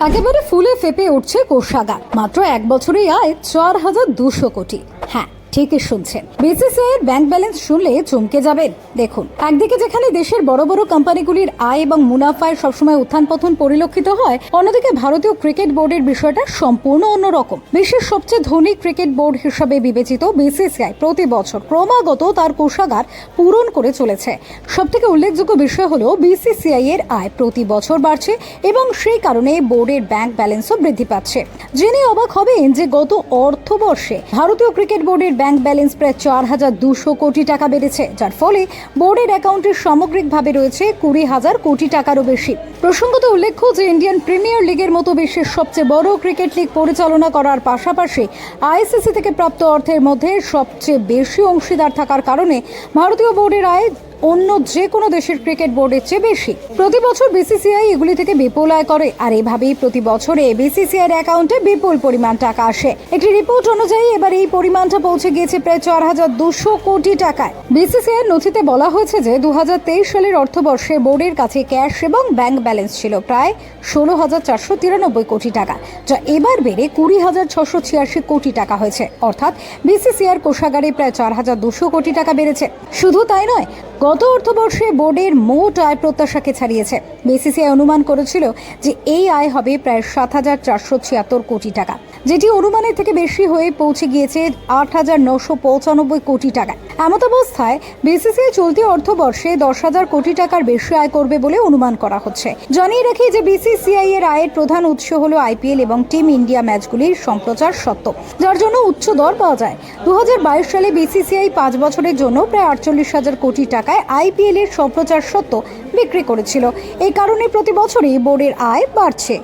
একেবারে ফুলে ফেপে উঠছে কোষাগার। মাত্র এক বছরেই আয় 4,200 কোটি। হ্যাঁ, ঠিকই শুনছেন। বিসিসিআই এর ব্যাংক ব্যালেন্স শুনলে চমকে যাবেন। দেখুন, একদিকে যেখানে দেশের বড় বড় কোম্পানিগুলির আয় এবং মুনাফায় সবসময় উত্থান পতন পরিলক্ষিত হয়, অন্যদিকে ভারতীয় ক্রিকেট বোর্ডের বিষয়টা সম্পূর্ণ অন্যরকম। বিশ্বের সবচেয়ে ধনী ক্রিকেট বোর্ড হিসেবে বিবেচিত বিসিসিআই প্রতি বছর ক্রমাগত তার কোষাগার পূরণ করে চলেছে। সবথেকে উল্লেখযোগ্য বিষয় হলো বিসিসিআই এর আয় প্রতি বছর বাড়ছে এবং সেই কারণে বোর্ডের ব্যাংক ব্যালেন্সও বৃদ্ধি পাচ্ছে। জেনে অবাক হবেন যে গত অর্থবর্ষে ভারতীয় ক্রিকেট বোর্ডের ব্যাংক ব্যালেন্স প্রায় 4,200 কোটি টাকা বেড়েছে, যার ফলে বোর্ডের অ্যাকাউন্টে সামগ্রিকভাবে রয়েছে 20,000 কোটি টাকারও বেশি। প্রসঙ্গত উল্লেখ্য যে ইন্ডিয়ান প্রিমিয়ার লিগের মতো বিশ্বের সবচেয়ে বড় ক্রিকেট লিগ পরিচালনা করার পাশাপাশি আইসিসি থেকে প্রাপ্ত অর্থের মধ্যে সবচেয়ে বেশি অংশীদার থাকার কারণে ভারতীয় বোর্ডের আয় অন্য যে কোনো দেশের ক্রিকেট বোর্ডের চেয়ে বেশি। প্রতি বছর বিসিসিআই এগুলি থেকে বিপুল আয় করে, আর এভাবেই প্রতি বছরে বিসিসিআই এর অ্যাকাউন্টে বিপুল পরিমাণ টাকা আসে। একটি রিপোর্ট অনুযায়ী এবার এই পরিমাণটা পৌঁছে গিয়েছে প্রায় 4,200 কোটি টাকায়। বিসিসিআই এর নথিতে বলা হয়েছে যে 2023 সালের অর্থবর্ষে বোর্ডের কাছে ক্যাশ এবং ব্যাংক ব্যালেন্স ছিল প্রায় 16,493 কোটি টাকা, যা এবার বেড়ে 20,686 কোটি টাকা হয়েছে। অর্থাৎ বিসিসিআই এর কোষাগারে প্রায় 4,200 কোটি টাকা বেড়েছে। শুধু তাই নয়, গত অর্থবর্ষে বোর্ডের মোট আয় প্রত্যাশাকে ছাড়িয়েছে। বিসিসিআই অনুমান করেছিল যে এই আয় হবে প্রায় 7,476 কোটি টাকা, যেটি অনুমানের থেকে বেশি হয়ে পৌঁছে গিয়েছে 8,995 কোটি টাকা। এমতাবস্থায় বিসিসিআই চলতি অর্থবর্ষে 10,000 কোটি টাকার বেশি আয় করবে বলে অনুমান করা হচ্ছে। জানিয়ে রাখি যে বিসিসিআই এর আয়ের প্রধান উৎস হলো আইপিএল এবং টিম ইন্ডিয়া ম্যাচগুলির সম্প্রচার সত্ত্ব, যার জন্য উচ্চ দর পাওয়া যায়। 2022 সালে বিসিসিআই 5 বছরের জন্য প্রায় 48,000 কোটি টাকায় আইপিএল এর সম্প্রচার সত্ত্ব বিক্রি করেছিল। এই কারণে প্রতি বছরই বোর্ডের আয় বাড়ছে।